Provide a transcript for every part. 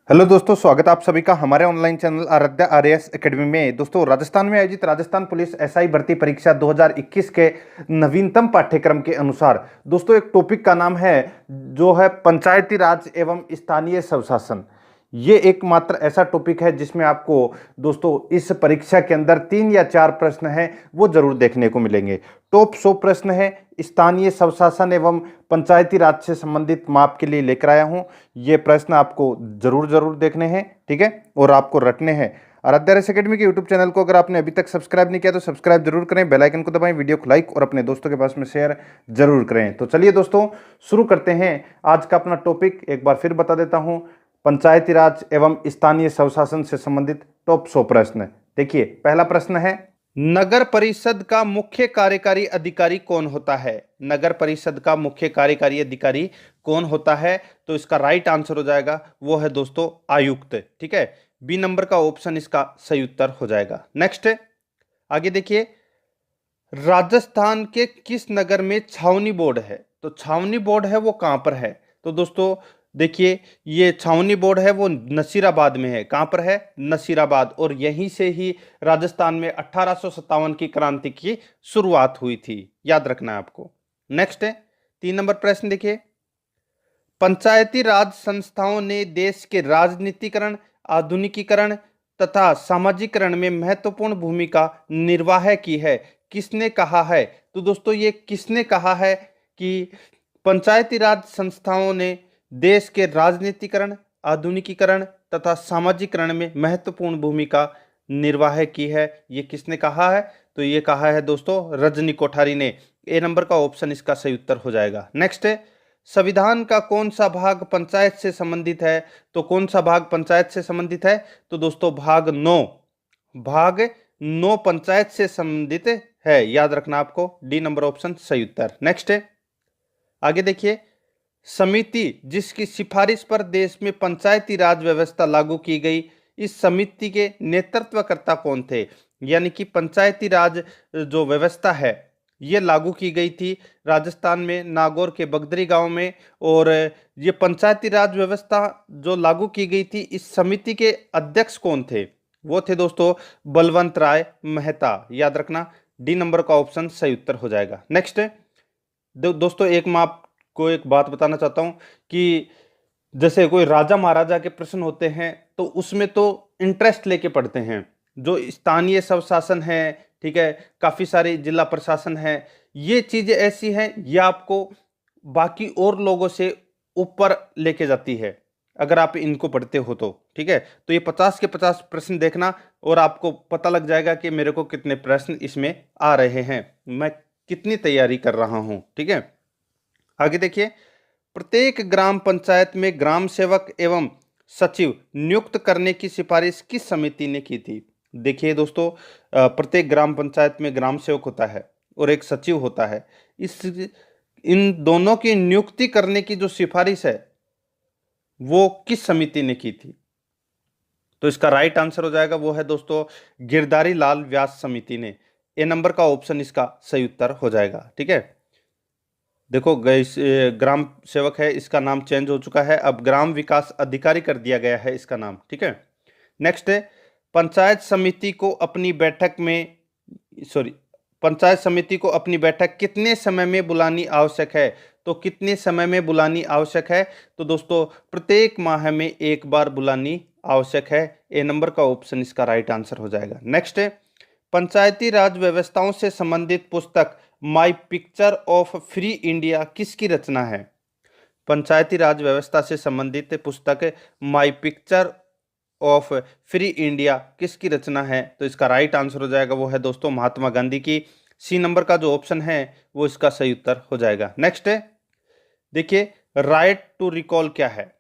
Hello दोस्तों, स्वागत है आप सभी का हमारे online channel Aaradhya RAS academy में। दोस्तों, राजस्थान में आयोजित राजस्थान पुलिस एसआई भर्ती परीक्षा 2021 के नवीनतम पाठ्यक्रम के अनुसार दोस्तों एक टॉपिक का नाम है जो है पंचायती राज एवं स्थानीय स्वशासन। ये एकमात्र ऐसा टॉपिक है जिसमें आपको दोस्तों इस परीक्षा के अंदर 3 या 4 प्रश्न हैं वो जरूर देखने को मिलेंगे। टॉप 100 प्रश्न है स्थानीय स्वशासन एवं पंचायती राज से संबंधित माप के लिए लेकर आया हूं। ये प्रश्न आपको जरूर जरूर देखने हैं, ठीक है, और आपको रटने हैं। आराध्या आरएएस एकेडमी के यूट्यूब चैनल को अगर आपने अभी तक सब्सक्राइब नहीं किया तो सब्सक्राइब जरूर करें, बेल आइकन को दबाएं, वीडियो को लाइक और अपने दोस्तों के पास में शेयर जरूर करें। तो चलिए दोस्तों शुरू करते हैं आज का अपना टॉपिक। एक बार फिर बता देता हूं, पंचायती राज एवं स्थानीय स्वशासन से संबंधित टॉप 100 प्रश्न। देखिए, पहला प्रश्न है, नगर परिषद का मुख्य कार्यकारी अधिकारी कौन होता है? नगर परिषद का मुख्य कार्यकारी अधिकारी कौन होता है? तो इसका राइट आंसर हो जाएगा वो है दोस्तों आयुक्त, ठीक है। बी नंबर का ऑप्शन इसका सही उत्तर हो जाएगा। नेक्स्ट आगे देखिए, राजस्थान के किस नगर में छावनी बोर्ड है? तो छावनी बोर्ड है वो कहां पर है? तो दोस्तों देखिए, ये छावनी बोर्ड है वो नसीराबाद में है। कहां पर है? नसीराबाद। और यहीं से ही राजस्थान में 1857 की क्रांति की शुरुआत हुई थी, याद रखना है आपको। नेक्स्ट है 3 नंबर प्रश्न देखिए, पंचायती राज संस्थाओं ने देश के राजनीतिकरण, आधुनिकीकरण तथा सामाजिकरण में महत्वपूर्ण भूमिका निर्वाह की है। किसने कहा है? तो दोस्तों ये किसने कहा है कि पंचायती राज संस्थाओं ने देश के राजनीतिकरण, आधुनिकीकरण तथा सामाजिकरण में महत्वपूर्ण भूमिका निर्वाह की है? ये किसने कहा है? तो ये कहा है दोस्तों रजनी कोठारी ने। ए नंबर का ऑप्शन इसका सही उत्तर हो जाएगा। नेक्स्ट है, संविधान का कौन सा भाग पंचायत से संबंधित है? तो कौन सा भाग पंचायत से संबंधित है? तो दोस्तों भाग 9 पंचायत से संबंधित है, याद रखना आपको। डी नंबर ऑप्शन सही उत्तर। नेक्स्ट है आगे देखिए, समिति जिसकी सिफारिश पर देश में पंचायती राज व्यवस्था लागू की गई, इस समिति के नेतृत्वकर्ता कौन थे? यानी कि पंचायती राज जो व्यवस्था है ये लागू की गई थी राजस्थान में नागौर के बगदरी गांव में। और ये पंचायती राज व्यवस्था जो लागू की गई थी, इस समिति के अध्यक्ष कौन थे? वो थे दोस्तों बलवंत राय मेहता, याद रखना। डी नंबर का ऑप्शन सही उत्तर हो जाएगा। नेक्स्ट दोस्तों मैं आपको एक बात बताना चाहता हूं कि जैसे कोई राजा महाराजा के प्रश्न होते हैं तो उसमें तो इंटरेस्ट लेके पढ़ते हैं। जो स्थानीय स्वशासन है, ठीक है, काफी सारे जिला प्रशासन है, ये चीजें ऐसी हैं ये आपको बाकी और लोगों से ऊपर लेके जाती है अगर आप इनको पढ़ते हो तो, ठीक है। तो ये 50 के 50 प्रश्न देखना और आपको पता लग जाएगा कि मेरे को कितने प्रश्न इसमें आ रहे हैं, मैं कितनी तैयारी कर रहा हूं, ठीक है। आगे देखिए, प्रत्येक ग्राम पंचायत में ग्राम सेवक एवं सचिव नियुक्त करने की सिफारिश किस समिति ने की थी? देखिए दोस्तों, प्रत्येक ग्राम पंचायत में ग्राम सेवक होता है और एक सचिव होता है। इन दोनों की नियुक्ति करने की जो सिफारिश है वो किस समिति ने की थी? तो इसका राइट आंसर हो जाएगा वो है दोस्तों गिरधारी लाल व्यास समिति ने। ए नंबर का ऑप्शन इसका सही उत्तर हो जाएगा, ठीक है। देखो ग्राम सेवक है, इसका नाम चेंज हो चुका है, अब ग्राम विकास अधिकारी कर दिया गया है इसका नाम, ठीक है। नेक्स्ट है, पंचायत समिति को अपनी बैठक में पंचायत समिति को अपनी बैठक कितने समय में बुलानी आवश्यक है? तो कितने समय में बुलानी आवश्यक है? तो दोस्तों प्रत्येक माह में एक बार बुलानी आवश्यक है। ए नंबर का ऑप्शन इसका राइट आंसर हो जाएगा। नेक्स्ट है, पंचायती राज व्यवस्थाओं से संबंधित पुस्तक my picture of free India किसकी रचना है? पंचायती राज व्यवस्था से संबंधित पुस्तक my picture of free India किसकी रचना है? तो इसका राइट आंसर हो जाएगा वो है दोस्तों महात्मा गांधी की। सी नंबर का जो ऑप्शन है वो इसका सही उत्तर हो जाएगा। नेक्स्ट है देखिए, राइट टू रिकॉल क्या है?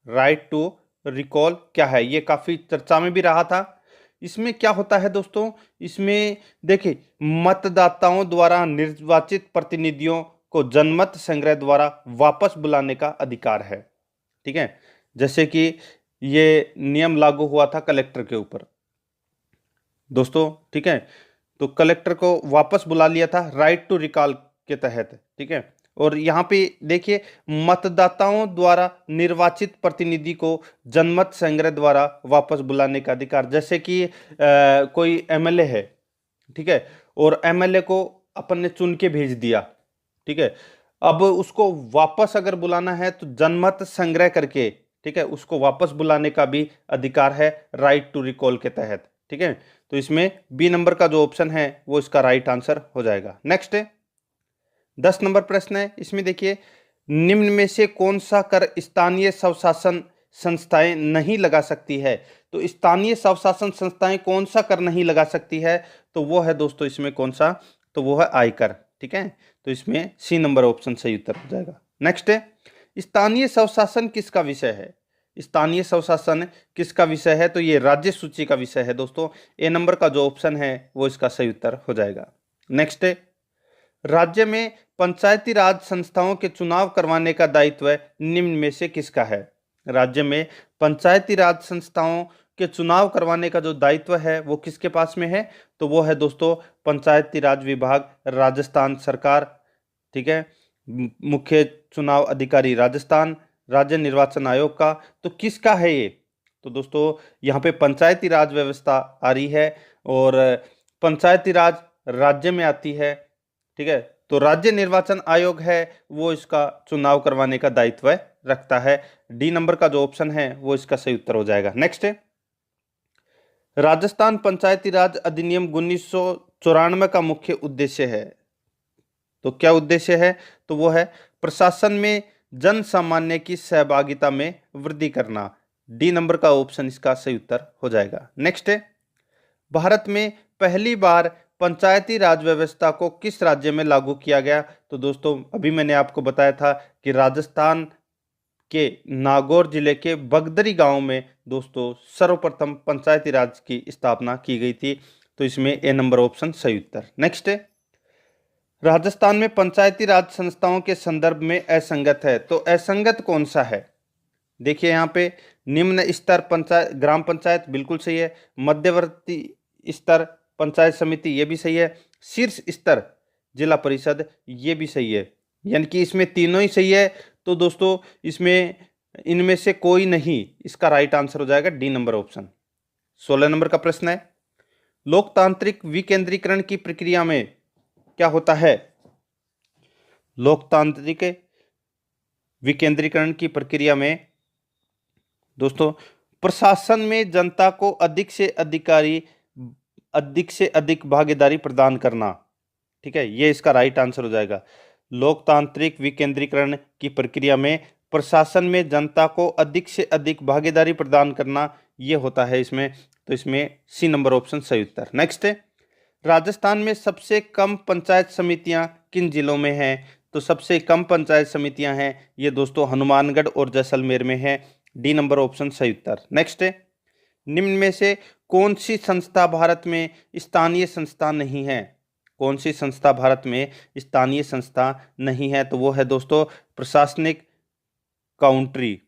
राइट टू रिकॉल क्या है? ये काफी चर्चा में भी रहा था। इसमें क्या होता है दोस्तों, इसमें देखिए मतदाताओं द्वारा निर्वाचित प्रतिनिधियों को जनमत संग्रह द्वारा वापस बुलाने का अधिकार है, ठीक है। जैसे कि ये नियम लागू हुआ था कलेक्टर के ऊपर दोस्तों, ठीक है, तो कलेक्टर को वापस बुला लिया था राइट टू रिकॉल के तहत, ठीक है। और यहाँ पे देखिए, मतदाताओं द्वारा निर्वाचित प्रतिनिधि को जनमत संग्रह द्वारा वापस बुलाने का अधिकार। जैसे कि कोई एमएलए है, ठीक है, और एमएलए को अपन ने चुन के भेज दिया, ठीक है, अब उसको वापस अगर बुलाना है तो जनमत संग्रह करके, ठीक है, उसको वापस बुलाने का भी अधिकार है राइट टू रिकॉल के तहत, ठीक है। तो इसमें बी नंबर का जो ऑप्शन है वो इसका राइट आंसर हो जाएगा। नेक्स्ट है 10 नंबर प्रश्न है, इसमें देखिए, निम्न में से कौन सा कर स्थानीय स्वशासन संस्थाएं नहीं लगा सकती है। तो स्थानीय स्वशासन संस्थाएं कौन सा कर नहीं लगा सकती है, तो वो है दोस्तों इसमें कौन सा, तो वो है आयकर, ठीक है। तो इसमें सी नंबर ऑप्शन सही उत्तर हो जाएगा। नेक्स्ट है, स्थानीय स्वशासन किसका विषय है। स्थानीय स्वशासन किसका विषय है, तो ये राज्य सूची का विषय है दोस्तों। ए नंबर का जो ऑप्शन है वो इसका सही उत्तर हो जाएगा। नेक्स्ट है, राज्य में पंचायती राज संस्थाओं के चुनाव करवाने का दायित्व निम्न में से किसका है। राज्य में पंचायती राज संस्थाओं के चुनाव करवाने का जो दायित्व है वो किसके पास में है, तो वो है दोस्तों पंचायती राज विभाग, राजस्थान सरकार, ठीक है। मुख्य चुनाव अधिकारी राजस्थान, राज्य निर्वाचन आयोग का, तो किसका है ये, तो दोस्तों यहाँ पे पंचायती राज व्यवस्था आ रही है और पंचायती राज राज्य में आती है, ठीक है। तो राज्य निर्वाचन आयोग है वो इसका चुनाव करवाने का दायित्व रखता है। डी नंबर का जो ऑप्शन है वो इसका सही उत्तर हो जाएगा। नेक्स्ट है, राजस्थान पंचायती राज अधिनियम 1994 का मुख्य उद्देश्य है। तो क्या उद्देश्य है, तो वो है प्रशासन में जन सामान्य की सहभागिता में वृद्धि करना। डी नंबर का ऑप्शन इसका सही उत्तर हो जाएगा। नेक्स्ट है, भारत में पहली बार पंचायती राज व्यवस्था को किस राज्य में लागू किया गया। तो दोस्तों अभी मैंने आपको बताया था कि राजस्थान के नागौर जिले के बगदरी गांव में दोस्तों सर्वप्रथम पंचायती राज की स्थापना की गई थी। तो इसमें ए नंबर ऑप्शन सही उत्तर। नेक्स्ट है, राजस्थान में पंचायती राज संस्थाओं के संदर्भ में असंगत है। तो असंगत कौन सा है, देखिए यहाँ पे निम्न स्तर पंचायत ग्राम पंचायत बिल्कुल सही है, मध्यवर्ती स्तर पंचायत समिति ये भी सही है, शीर्ष स्तर जिला परिषद ये भी सही है, यानी कि इसमें तीनों ही सही है। तो दोस्तों इसमें इनमें से कोई नहीं, इसका राइट आंसर हो जाएगा डी नंबर ऑप्शन। 16 नंबर का प्रश्न है, लोकतांत्रिक विकेंद्रीकरण की प्रक्रिया में क्या होता है। लोकतांत्रिक विकेंद्रीकरण की प्रक्रिया में दोस्तों प्रशासन में जनता को अधिक से अधिक भागीदारी प्रदान करना, ठीक है, ये इसका राइट आंसर हो जाएगा। लोकतांत्रिक विकेंद्रीकरण की प्रक्रिया में प्रशासन में जनता को अधिक से अधिक भागीदारी प्रदान करना ये होता है इसमें। तो इसमें सी नंबर ऑप्शन सही उत्तर। नेक्स्ट है, राजस्थान में सबसे कम पंचायत समितियां किन जिलों में हैं। तो सबसे कम पंचायत समितियां हैं ये दोस्तों हनुमानगढ़ और जैसलमेर में है। डी नंबर ऑप्शन सही उत्तर। नेक्स्ट है, निम्न में से कौन सी संस्था भारत में स्थानीय संस्था नहीं है। कौन सी संस्था भारत में स्थानीय संस्था नहीं है, तो वो है दोस्तों प्रशासनिक काउंट्री,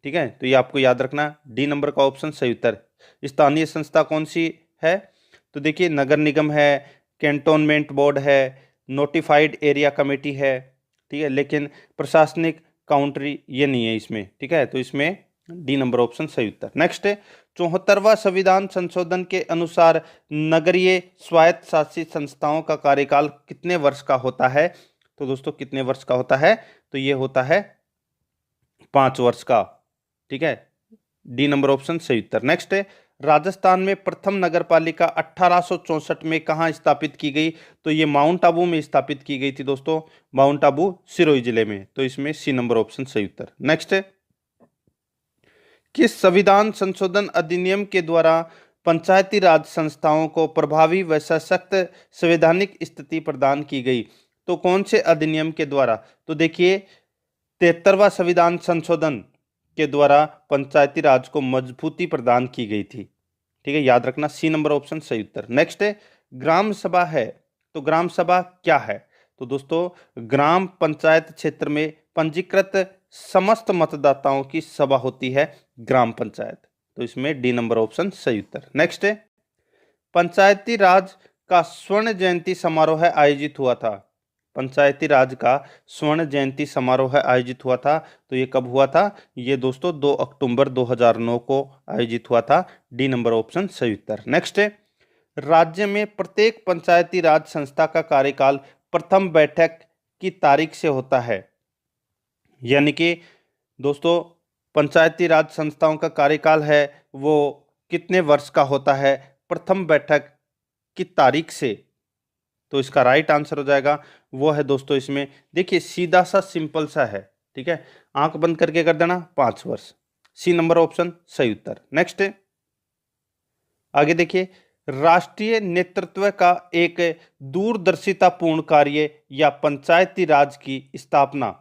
ठीक है। तो ये आपको याद रखना, डी नंबर का ऑप्शन सही उत्तर। स्थानीय संस्था कौन सी है, तो देखिए नगर निगम है, कैंटोनमेंट बोर्ड है, नोटिफाइड एरिया कमेटी है, ठीक है, लेकिन प्रशासनिक काउंट्री ये नहीं है इसमें, ठीक है। तो इसमें डी नंबर ऑप्शन सही उत्तर। नेक्स्ट है, 74वां संविधान संशोधन के अनुसार नगरीय स्वायत्त शासित संस्थाओं का कार्यकाल कितने वर्ष का होता है। तो दोस्तों कितने वर्ष का होता है, तो ये होता है 5 वर्ष का, ठीक है। डी नंबर ऑप्शन सही उत्तर। नेक्स्ट है, राजस्थान में प्रथम नगरपालिका 1864 में कहाँ स्थापित की गई। तो ये माउंट आबू में स्थापित की गई थी दोस्तों, माउंट आबू सिरोही जिले में। तो इसमें सी नंबर ऑप्शन सही उत्तर। नेक्स्ट है, किस संविधान संशोधन अधिनियम के द्वारा पंचायती राज संस्थाओं को प्रभावी व सशक्त संवैधानिक स्थिति प्रदान की गई। तो कौन से अधिनियम के द्वारा, तो देखिए 73वां संविधान संशोधन के द्वारा पंचायती राज को मजबूती प्रदान की गई थी, ठीक है, याद रखना, सी नंबर ऑप्शन सही उत्तर। नेक्स्ट है, ग्राम सभा है, तो ग्राम सभा क्या है। तो दोस्तों ग्राम पंचायत क्षेत्र में पंजीकृत समस्त मतदाताओं की सभा होती है ग्राम पंचायत। तो इसमें डी नंबर ऑप्शन सही उत्तर। नेक्स्ट है, पंचायती राज का स्वर्ण जयंती समारोह आयोजित हुआ था। पंचायती राज का स्वर्ण जयंती समारोह आयोजित हुआ था? तो ये कब हुआ था? ये दोस्तों 2 अक्टूबर 2009 को आयोजित हुआ था। डी नंबर ऑप्शन सही उत्तर। नेक्स्ट है, राज्य में प्रत्येक पंचायती राज संस्था का कार्यकाल प्रथम बैठक की तारीख से होता है। यानी कि दोस्तों पंचायती राज संस्थाओं का कार्यकाल है वो कितने वर्ष का होता है? प्रथम बैठक की तारीख से। तो इसका राइट आंसर हो जाएगा वो है दोस्तों, इसमें देखिए सीधा सा सिंपल सा है, ठीक है, आंख बंद करके कर देना, 5 वर्ष। सी नंबर ऑप्शन सही उत्तर। नेक्स्ट है, आगे देखिए, राष्ट्रीय नेतृत्व का एक दूरदर्शितापूर्ण कार्य या पंचायती राज की स्थापना,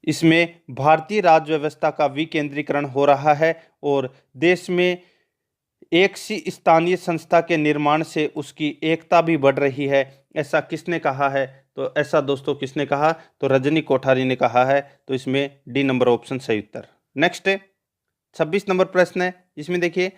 इसमें भारतीय राज व्यवस्था का विकेंद्रीकरण हो रहा है और देश में एक सी स्थानीय संस्था के निर्माण से उसकी एकता भी बढ़ रही है। ऐसा किसने कहा है? तो ऐसा दोस्तों किसने कहा? तो रजनी कोठारी ने कहा है। तो इसमें डी नंबर ऑप्शन सही उत्तर। नेक्स्ट है 26 नंबर प्रश्न है, इसमें देखिए,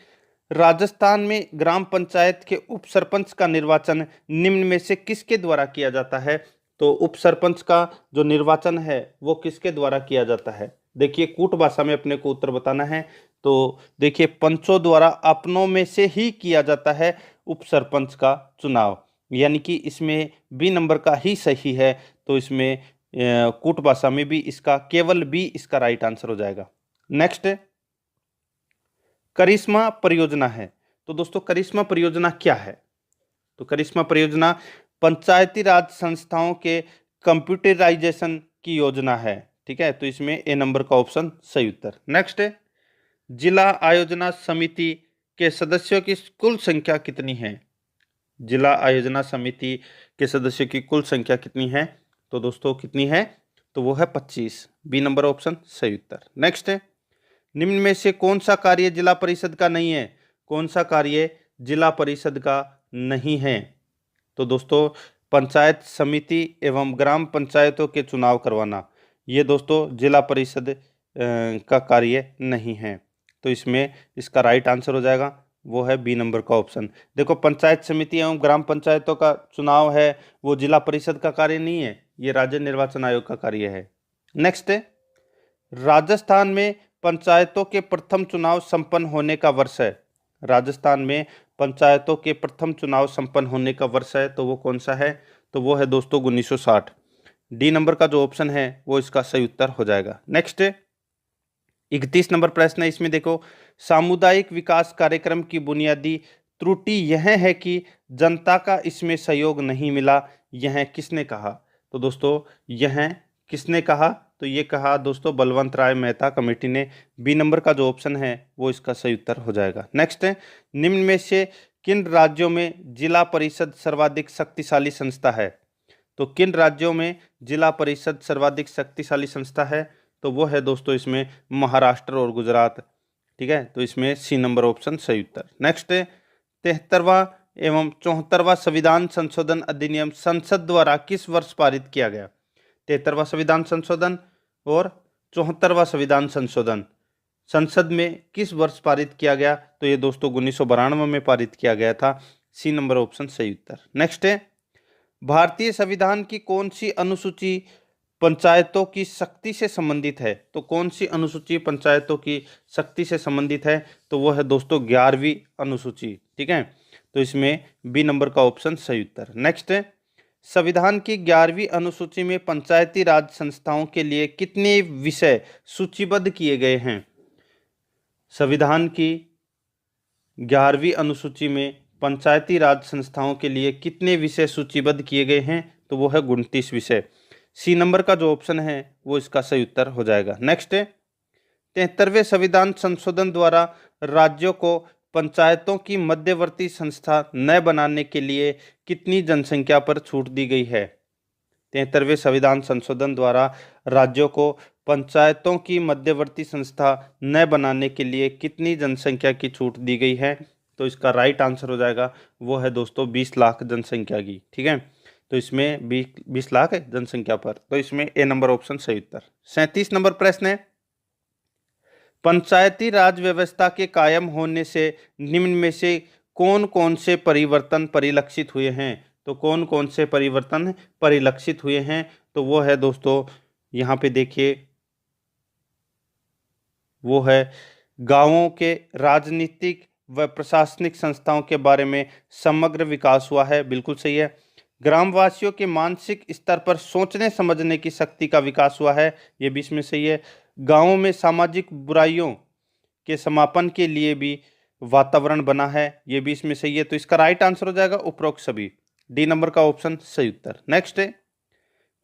राजस्थान में ग्राम पंचायत के उप सरपंच का निर्वाचन निम्न में से किसके द्वारा किया जाता है? तो उप सरपंच का जो निर्वाचन है वो किसके द्वारा किया जाता है? देखिए कूट भाषा में अपने को उत्तर बताना है। तो देखिए पंचों द्वारा अपनों में से ही किया जाता है उप सरपंच का चुनाव, यानी कि इसमें बी नंबर का ही सही है। तो इसमें कूट भाषा में भी इसका केवल बी इसका राइट आंसर हो जाएगा। नेक्स्ट करिश्मा परियोजना है। तो दोस्तों करिश्मा परियोजना क्या है? तो करिश्मा परियोजना पंचायती राज संस्थाओं के कंप्यूटराइजेशन की योजना है, ठीक है। तो इसमें ए नंबर का ऑप्शन सही उत्तर। नेक्स्ट है, जिला आयोजना समिति के सदस्यों की कुल संख्या कितनी है? जिला आयोजना समिति के सदस्यों की कुल संख्या कितनी है? तो दोस्तों कितनी है? तो वो है 25। बी नंबर ऑप्शन सही उत्तर। नेक्स्ट है, निम्न में से कौन सा कार्य जिला परिषद का नहीं है? कौन सा कार्य जिला परिषद का नहीं है? तो दोस्तों पंचायत समिति एवं ग्राम पंचायतों के चुनाव करवाना, ये दोस्तों जिला परिषद का कार्य नहीं है। तो इसमें इसका राइट आंसर हो जाएगा वो है बी नंबर का ऑप्शन। देखो पंचायत समिति एवं ग्राम पंचायतों का चुनाव है वो जिला परिषद का कार्य नहीं है, ये राज्य निर्वाचन आयोग का कार्य है। नेक्स्ट है, राजस्थान में पंचायतों के प्रथम चुनाव संपन्न होने का वर्ष है। राजस्थान में पंचायतों के प्रथम चुनाव संपन्न होने का वर्ष है, तो वो कौन सा है? तो वो है दोस्तों 1960। डी नंबर का जो ऑप्शन है वो इसका सही उत्तर हो जाएगा। नेक्स्ट 31 नंबर प्रश्न है, इसमें देखो, सामुदायिक विकास कार्यक्रम की बुनियादी त्रुटि यह है कि जनता का इसमें सहयोग नहीं मिला, यह किसने कहा? तो दोस्तों यह किसने कहा? तो ये कहा दोस्तों बलवंत राय मेहता कमेटी ने। बी नंबर का जो ऑप्शन है वो इसका सही उत्तर हो जाएगा। नेक्स्ट है, निम्न में से किन राज्यों में जिला परिषद सर्वाधिक शक्तिशाली संस्था है? तो किन राज्यों में जिला परिषद सर्वाधिक शक्तिशाली संस्था है? तो वो है दोस्तों इसमें महाराष्ट्र और गुजरात, ठीक है। तो इसमें सी नंबर ऑप्शन सही उत्तर। नेक्स्ट है, 73वां एवं 74वां संविधान संशोधन अधिनियम संसद द्वारा किस वर्ष पारित किया गया? 73वां संविधान संशोधन और 74वां संविधान संशोधन संसद में किस वर्ष पारित किया गया? तो ये दोस्तों 1992 में पारित किया गया था। सी नंबर ऑप्शन सही उत्तर। नेक्स्ट है, भारतीय संविधान की कौन सी अनुसूची पंचायतों की शक्ति से संबंधित है? तो कौन सी अनुसूची पंचायतों की शक्ति से संबंधित है? तो वो है दोस्तों 11वीं अनुसूची, ठीक है। तो इसमें बी नंबर का ऑप्शन सही उत्तर। नेक्स्ट है, संविधान की 11वीं अनुसूची में पंचायती राज संस्थाओं के लिए कितने विषय सूचीबद्ध किए गए हैं? संविधान की 11वीं अनुसूची में पंचायती राज संस्थाओं के लिए कितने विषय सूचीबद्ध किए गए हैं? तो वो है 29 विषय। सी नंबर का जो ऑप्शन है वो इसका सही उत्तर हो जाएगा। नेक्स्ट है, 73वें संविधान संशोधन द्वारा राज्यों को पंचायतों की मध्यवर्ती संस्था न बनाने के लिए कितनी जनसंख्या पर छूट दी गई है? 73वें संविधान संशोधन द्वारा राज्यों को पंचायतों की मध्यवर्ती संस्था न बनाने के लिए कितनी जनसंख्या की छूट दी गई है? तो इसका राइट आंसर हो जाएगा वो है दोस्तों 20 लाख जनसंख्या की, ठीक है। तो इसमें 20 लाख है जनसंख्या पर, तो इसमें ए नंबर ऑप्शन सही उत्तर। 37 नंबर प्रश्न है, पंचायती राज व्यवस्था के कायम होने से निम्न में से कौन कौन से परिवर्तन परिलक्षित हुए हैं? तो कौन कौन से परिवर्तन परिलक्षित हुए हैं? तो वो है दोस्तों, यहाँ पे देखिए, वो है गांवों के राजनीतिक व प्रशासनिक संस्थाओं के बारे में समग्र विकास हुआ है, बिल्कुल सही है। ग्रामवासियों के मानसिक स्तर पर सोचने समझने की शक्ति का विकास हुआ है, ये भी इसमें सही है। गांवों में सामाजिक बुराइयों के समापन के लिए भी वातावरण बना है, ये भी इसमें सही है। तो इसका राइट आंसर हो जाएगा उपरोक्त सभी, डी नंबर का ऑप्शन सही उत्तर। नेक्स्ट है,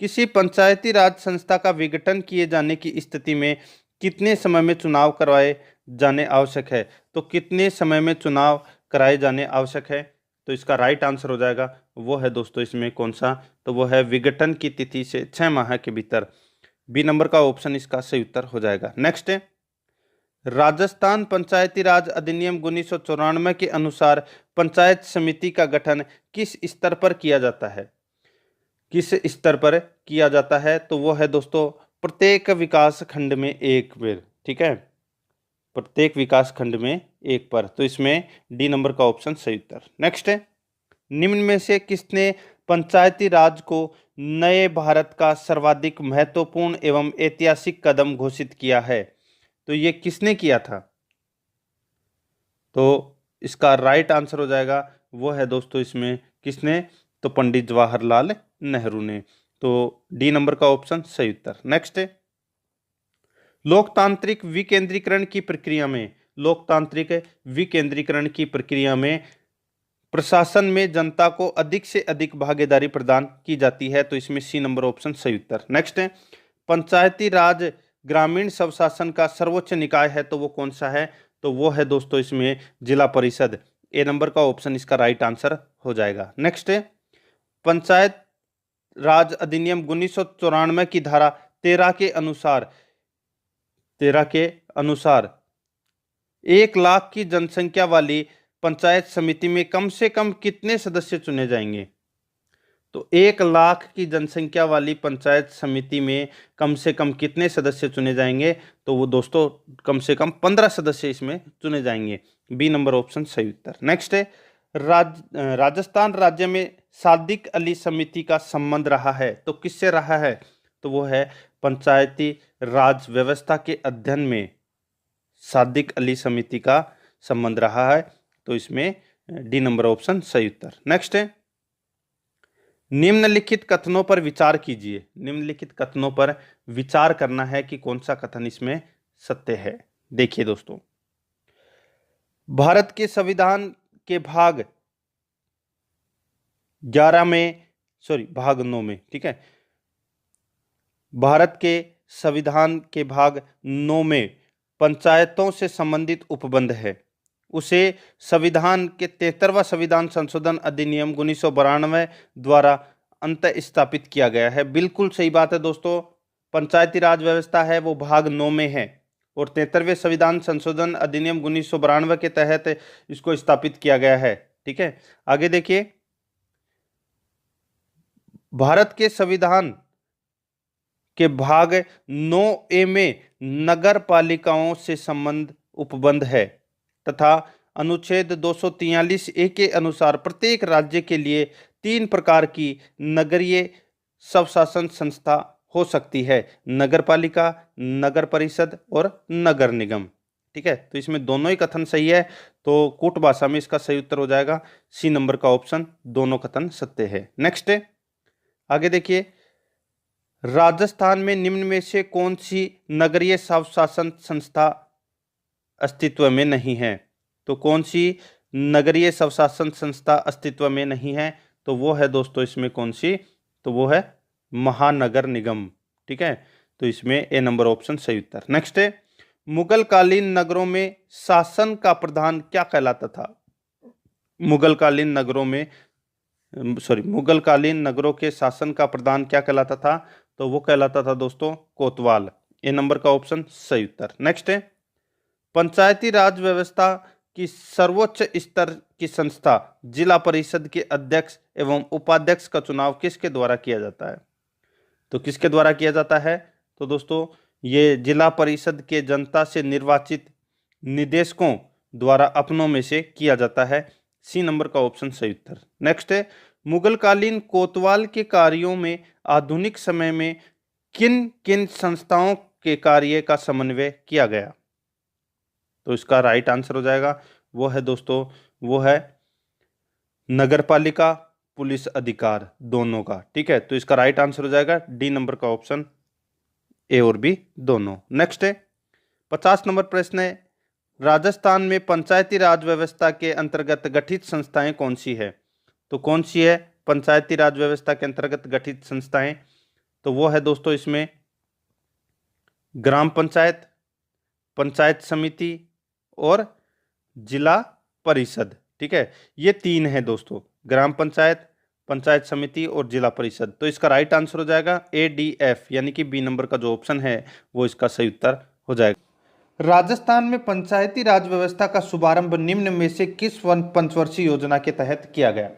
किसी पंचायती राज संस्था का विघटन किए जाने की स्थिति में कितने समय में चुनाव करवाए जाने आवश्यक है? तो कितने समय में चुनाव कराए जाने आवश्यक है? तो इसका राइट आंसर हो जाएगा, वो है दोस्तों इसमें कौन सा? तो वो है विघटन की तिथि से 6 माह के भीतर, बी नंबर का ऑप्शन इसका सही उत्तर हो जाएगा। नेक्स्ट है, राजस्थान पंचायती राज अधिनियम 1994 के अनुसार पंचायत समिति का गठन किस स्तर पर किया जाता है? किस स्तर पर किया जाता है? तो वो है दोस्तों प्रत्येक विकास खंड में एक बार, ठीक है, प्रत्येक विकास खंड में एक पर। तो इसमें डी नंबर का ऑप्शन सही उत्तर। नेक्स्ट है, निम्न में से किसने पंचायती राज को नए भारत का सर्वाधिक महत्वपूर्ण एवं ऐतिहासिक कदम घोषित किया है? तो ये किसने किया था? तो इसका राइट आंसर हो जाएगा, वो है दोस्तों इसमें किसने? तो पंडित जवाहरलाल नेहरू ने। तो डी नंबर का ऑप्शन सही उत्तर। नेक्स्ट है, लोकतांत्रिक विकेंद्रीकरण की प्रक्रिया में, लोकतांत्रिक विकेंद्रीकरण की प्रक्रिया में प्रशासन में जनता को अधिक से अधिक भागीदारी प्रदान की जाती है। तो इसमें सी नंबर ऑप्शन सही उत्तर। नेक्स्ट है, पंचायती राज ग्रामीण स्वशासन का सर्वोच्च निकाय है, तो वो कौन सा है? तो वो है दोस्तों इसमें जिला परिषद, ए नंबर का ऑप्शन इसका राइट आंसर हो जाएगा। नेक्स्ट है, पंचायत राज अधिनियम 1994 की धारा 13 के अनुसार 1 लाख की जनसंख्या वाली पंचायत समिति में कम से कम कितने सदस्य चुने जाएंगे? तो 1 लाख की जनसंख्या वाली पंचायत समिति में कम से कम कितने सदस्य चुने जाएंगे? तो वो दोस्तों कम से कम 15 सदस्य इसमें चुने जाएंगे, बी नंबर ऑप्शन सही उत्तर। नेक्स्ट है, राजस्थान राज्य में सादिक अली समिति का संबंध रहा है, तो किससे रहा है? तो वो है पंचायती राज व्यवस्था के अध्ययन में सादिक अली समिति का संबंध रहा है। तो इसमें डी नंबर ऑप्शन सही उत्तर। नेक्स्ट है, निम्नलिखित कथनों पर विचार कीजिए। निम्नलिखित कथनों पर विचार करना है कि कौन सा कथन इसमें सत्य है। देखिए दोस्तों, भारत के संविधान के भाग 11 में, भाग 9 में, ठीक है, भारत के संविधान के भाग 9 में पंचायतों से संबंधित उपबंध है, उसे संविधान के 73वां संविधान संशोधन अधिनियम 1992 द्वारा अंत स्थापित किया गया है। बिल्कुल सही बात है दोस्तों, पंचायती राज व्यवस्था है वो भाग 9 में है और 73वें संविधान संशोधन अधिनियम 1992 के तहत इसको स्थापित किया गया है। ठीक है, आगे देखिए, भारत के संविधान के भाग 9A में नगर पालिकाओं से संबंध उपबंध है तथा अनुच्छेद 243A के अनुसार प्रत्येक राज्य के लिए 3 प्रकार की नगरीय स्वशासन संस्था हो सकती है, नगर पालिका, नगर परिषद और नगर निगम। ठीक है, तो इसमें दोनों ही कथन सही है, तो कूट भाषा में इसका सही उत्तर हो जाएगा सी नंबर का ऑप्शन, दोनों कथन सत्य है। नेक्स्ट है, आगे देखिए, राजस्थान में निम्न में से कौन सी नगरीय स्वशासन संस्था अस्तित्व में नहीं है? तो कौन सी नगरीय स्वशासन संस्था अस्तित्व में नहीं है? तो वो है दोस्तों इसमें कौन सी? तो वो है महानगर निगम। ठीक है, तो इसमें ए नंबर ऑप्शन सही उत्तर। नेक्स्ट है, मुगल कालीन नगरों में शासन का प्रधान क्या कहलाता था? मुगल कालीन नगरों के शासन का प्रधान क्या कहलाता था? तो वो कहलाता था दोस्तों कोतवाल, ए नंबर का ऑप्शन सही उत्तर। नेक्स्ट है, पंचायती राज व्यवस्था की सर्वोच्च स्तर की संस्था जिला परिषद के अध्यक्ष एवं उपाध्यक्ष का चुनाव किसके द्वारा किया जाता है? तो किसके द्वारा किया जाता है? तो दोस्तों ये जिला परिषद के जनता से निर्वाचित निदेशकों द्वारा अपनों में से किया जाता है, सी नंबर का ऑप्शन सही उत्तर। नेक्स्ट है, मुगलकालीन कोतवाल के कार्यों में आधुनिक समय में किन किन संस्थाओं के कार्य का समन्वय किया गया? तो इसका राइट आंसर हो जाएगा, वो है दोस्तों, वो है नगरपालिका, पुलिस अधिकार, दोनों का। ठीक है, तो इसका राइट आंसर हो जाएगा डी नंबर का ऑप्शन, ए और बी दोनों। नेक्स्ट है 50 नंबर प्रश्न है, राजस्थान में पंचायती राज व्यवस्था के अंतर्गत गठित संस्थाएं कौन सी है? तो कौन सी है पंचायती राज व्यवस्था के अंतर्गत गठित संस्थाएं? तो वो है दोस्तों इसमें ग्राम पंचायत, पंचायत समिति और जिला परिषद। ठीक है, ये तीन है दोस्तों, ग्राम पंचायत, पंचायत समिति और जिला परिषद। तो इसका राइट आंसर हो जाएगा ADF, यानी कि बी नंबर का जो ऑप्शन है वो इसका सही उत्तर हो जाएगा। राजस्थान में पंचायती राज व्यवस्था का शुभारंभ निम्न में से किस पंचवर्षीय योजना के तहत किया गया?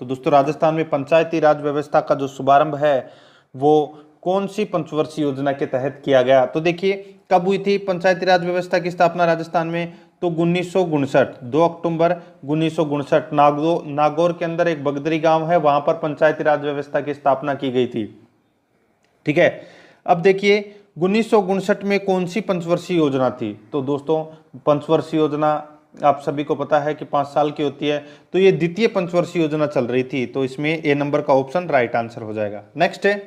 तो दोस्तों राजस्थान में पंचायती राज व्यवस्था का जो शुभारंभ है वो कौन सी पंचवर्षीय योजना के तहत किया गया? तो देखिए कब हुई थी पंचायती राज व्यवस्था की स्थापना राजस्थान में? तो 1959, 2 अक्टूबर 1959 नागौर के अंदर एक बगदरी गांव है, वहां पर पंचायती राज व्यवस्था की स्थापना की गई थी। ठीक है, अब देखिए 1959 में कौन सी पंचवर्षीय योजना थी? तो दोस्तों पंचवर्षीय योजना आप सभी को पता है कि 5 साल की होती है, तो ये द्वितीय पंचवर्षीय योजना चल रही थी, तो इसमें ए नंबर का ऑप्शन राइट आंसर हो जाएगा। नेक्स्ट है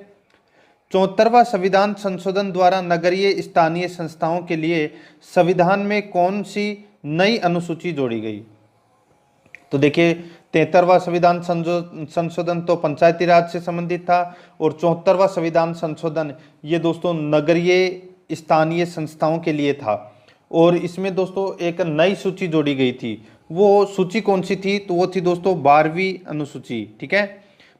74वां संविधान संशोधन द्वारा नगरीय स्थानीय संस्थाओं के लिए संविधान में कौन सी नई अनुसूची जोड़ी गई? तो देखिए 73वां संविधान संशोधन तो पंचायती राज से संबंधित था और 74वां संविधान संशोधन ये दोस्तों नगरीय स्थानीय संस्थाओं के लिए था। और इसमें दोस्तों एक नई सूची जोड़ी गई थी, वो सूची कौन सी थी? तो वो थी दोस्तों 12वीं अनुसूची। ठीक है,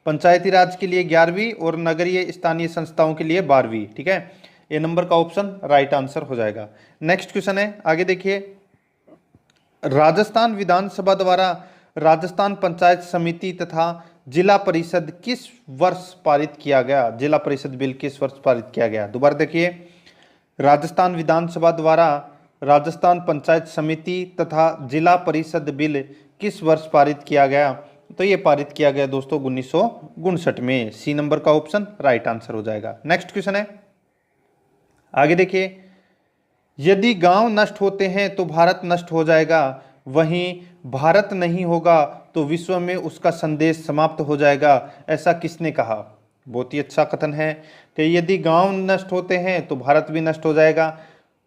पंचायती राज के लिए 11वीं और नगरीय स्थानीय संस्थाओं के लिए 12वीं। ठीक है, ए नंबर का ऑप्शन राइट आंसर हो जाएगा। नेक्स्ट क्वेश्चन है, आगे देखिए, राजस्थान विधानसभा द्वारा राजस्थान पंचायत समिति तथा जिला परिषद किस वर्ष पारित किया गया? जिला परिषद बिल किस वर्ष पारित किया गया? दोबारा देखिए, राजस्थान विधानसभा द्वारा राजस्थान पंचायत समिति तथा जिला परिषद बिल किस वर्ष पारित किया गया? तो ये पारित किया गया दोस्तों 1959 में। सी नंबर का ऑप्शन राइट आंसर हो जाएगा। नेक्स्ट क्वेश्चन है, आगे देखिए, यदि गांव नष्ट होते हैं तो भारत नष्ट हो जाएगा, वहीं भारत नहीं होगा तो विश्व में उसका संदेश समाप्त हो जाएगा, ऐसा किसने कहा? बहुत ही अच्छा कथन है कि यदि गांव नष्ट होते हैं तो भारत भी नष्ट हो जाएगा,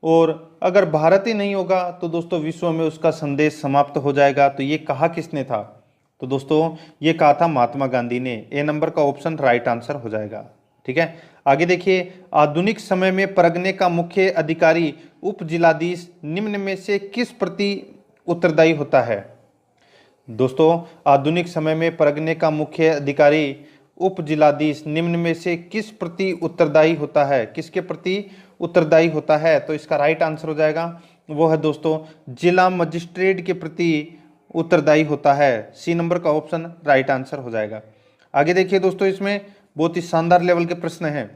और अगर भारत ही नहीं होगा तो दोस्तों विश्व में उसका संदेश समाप्त हो जाएगा। तो ये कहा किसने था? तो दोस्तों ये कहा था महात्मा गांधी ने। ए नंबर का ऑप्शन राइट आंसर हो जाएगा। ठीक है, आगे देखिए, आधुनिक समय में परगने का मुख्य अधिकारी उप जिलाधीश निम्न में से किस प्रति उत्तरदायी होता है? दोस्तों आधुनिक समय में परगने का मुख्य अधिकारी उप जिलाधीश निम्न में से किस प्रति उत्तरदायी होता है? किसके प्रति उत्तरदायी होता है? तो इसका राइट आंसर हो जाएगा, वो है दोस्तों जिला मजिस्ट्रेट के प्रति उत्तरदायी होता है। सी नंबर का ऑप्शन राइट आंसर हो जाएगा। आगे देखिए दोस्तों, इसमें बहुत ही शानदार लेवल के प्रश्न हैं।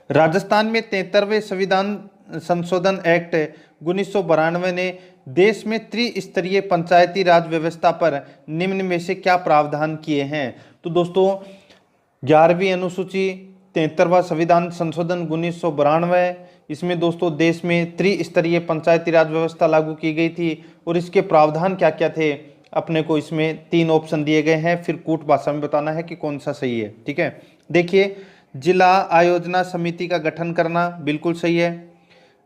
राजस्थान में 73वें संविधान संशोधन एक्ट 1992 ने देश में त्रिस्तरीय पंचायती राज व्यवस्था पर निम्न में से क्या प्रावधान किए हैं? तो दोस्तों 11वीं अनुसूची, 73वां संविधान संशोधन 1992, इसमें दोस्तों देश में त्रिस्तरीय पंचायती राज व्यवस्था लागू की गई थी। और इसके प्रावधान क्या क्या थे? अपने को इसमें 3 ऑप्शन दिए गए हैं, फिर कूट भाषा में बताना है कि कौन सा सही है। ठीक है, देखिए, जिला आयोजना समिति का गठन करना बिल्कुल सही है,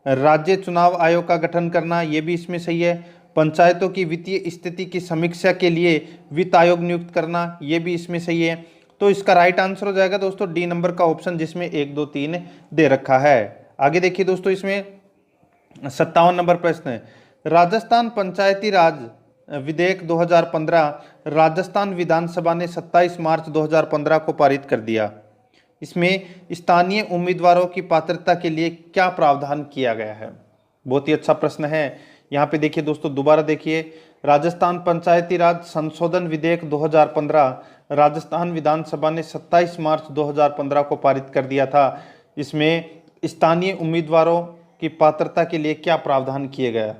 राज्य चुनाव आयोग का गठन करना ये भी इसमें सही है, पंचायतों की वित्तीय स्थिति की समीक्षा के लिए वित्त आयोग नियुक्त करना ये भी इसमें सही है। तो इसका राइट आंसर हो जाएगा दोस्तों डी नंबर का ऑप्शन, जिसमें 1 2 3 दे रखा है। आगे देखिए दोस्तों, इसमें 57 नंबर प्रश्न है, राजस्थान पंचायती राज विधेयक 2015 राजस्थान विधानसभा ने 27 मार्च 2015 को पारित कर दिया। इसमें स्थानीय उम्मीदवारों की पात्रता के लिए क्या प्रावधान किया गया है? बहुत ही अच्छा प्रश्न है। यहाँ पे देखिए दोस्तों, दोबारा देखिए, राजस्थान पंचायती राज संशोधन विधेयक 2015 राजस्थान विधानसभा ने 27 मार्च 2015 को पारित कर दिया था। इसमें स्थानीय उम्मीदवारों की पात्रता के लिए क्या प्रावधान किए गया?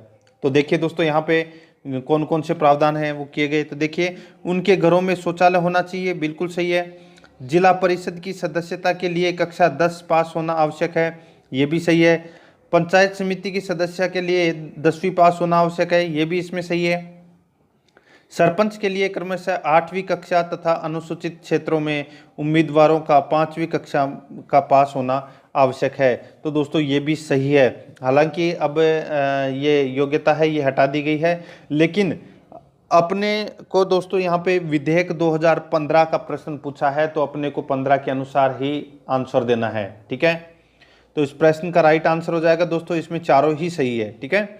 तो देखिए दोस्तों, यहाँ पे कौन कौन से प्रावधान हैं वो किए गए। तो देखिए, उनके घरों में शौचालय होना चाहिए, बिल्कुल सही है। जिला परिषद की सदस्यता के लिए कक्षा 10 पास होना आवश्यक है, ये भी सही है। पंचायत समिति की सदस्य के लिए 10वीं पास होना आवश्यक है, ये भी इसमें सही है। सरपंच के लिए क्रमशः 8वीं कक्षा तथा अनुसूचित क्षेत्रों में उम्मीदवारों का 5वीं कक्षा का पास होना आवश्यक है। तो दोस्तों ये भी सही है। हालांकि अब ये योग्यता है ये हटा दी गई है, लेकिन अपने को दोस्तों यहाँ पे विधेयक 2015 का प्रश्न पूछा है, तो अपने को 15 के अनुसार ही आंसर देना है, ठीक है। तो इस प्रश्न का राइट आंसर हो जाएगा दोस्तों, इसमें चारों ही सही है, ठीक है।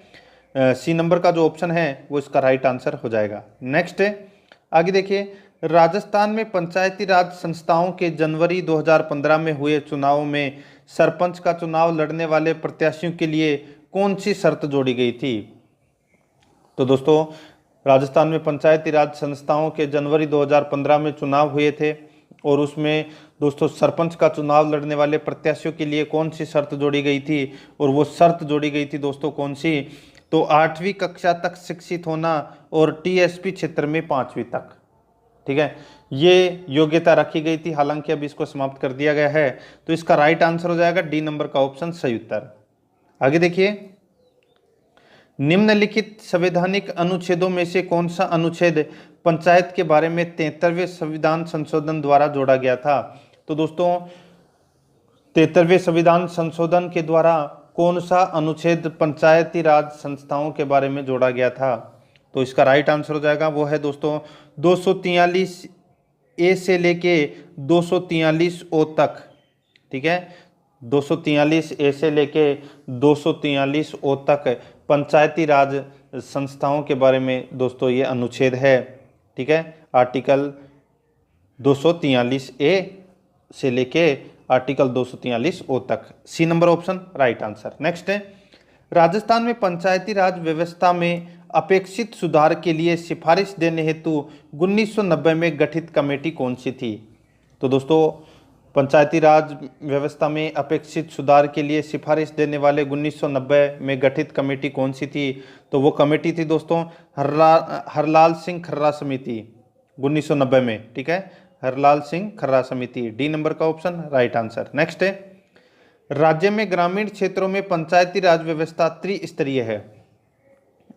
सी नंबर का जो ऑप्शन है वो इसका राइट आंसर हो जाएगा। नेक्स्ट है, आगे देखिए, राजस्थान में पंचायती राज संस्थाओं के जनवरी 2015 में हुए चुनाव में सरपंच का चुनाव लड़ने वाले प्रत्याशियों के लिए कौन सी शर्त जोड़ी गई थी। तो दोस्तों, राजस्थान में पंचायती राज संस्थाओं के जनवरी 2015 में चुनाव हुए थे, और उसमें दोस्तों सरपंच का चुनाव लड़ने वाले प्रत्याशियों के लिए कौन सी शर्त जोड़ी गई थी, और वो शर्त जोड़ी गई थी दोस्तों कौन सी, तो 8वीं कक्षा तक शिक्षित होना और टीएसपी क्षेत्र में 5वीं तक, ठीक है, ये योग्यता रखी गई थी। हालांकि अब इसको समाप्त कर दिया गया है, तो इसका राइट आंसर हो जाएगा डी नंबर का ऑप्शन सही उत्तर। आगे देखिए, निम्नलिखित संवैधानिक अनुच्छेदों में से कौन सा अनुच्छेद पंचायत के बारे में 73वें संविधान संशोधन द्वारा जोड़ा गया था। तो दोस्तों, 73वें संविधान संशोधन के द्वारा कौन सा अनुच्छेद पंचायती राज संस्थाओं के बारे में जोड़ा गया था, तो इसका राइट आंसर हो जाएगा, वो है दोस्तों 243 ए से लेके 243 ओ तक, ठीक है। 243 ए से लेके 243 ओ तक पंचायती राज संस्थाओं के बारे में दोस्तों ये अनुच्छेद है, ठीक है। आर्टिकल 243 ए से लेके आर्टिकल 243 ओ तक, C number option right answer. Next है, राजस्थान में पंचायती राज व्यवस्था में अपेक्षित सुधार के लिए सिफारिश देने हेतु 1990 में गठित कमेटी कौन सी थी। तो दोस्तों, पंचायती राज व्यवस्था में अपेक्षित सुधार के लिए सिफारिश देने वाले 1990 में गठित कमेटी कौन सी थी, तो वो कमेटी थी दोस्तों हरलाल सिंह खर्रा समिति, 1990 में, ठीक है, हरलाल सिंह खर्रा समिति, डी नंबर का ऑप्शन राइट आंसर। नेक्स्ट है, राज्य में ग्रामीण क्षेत्रों में पंचायती राज व्यवस्था त्रिस्तरीय है।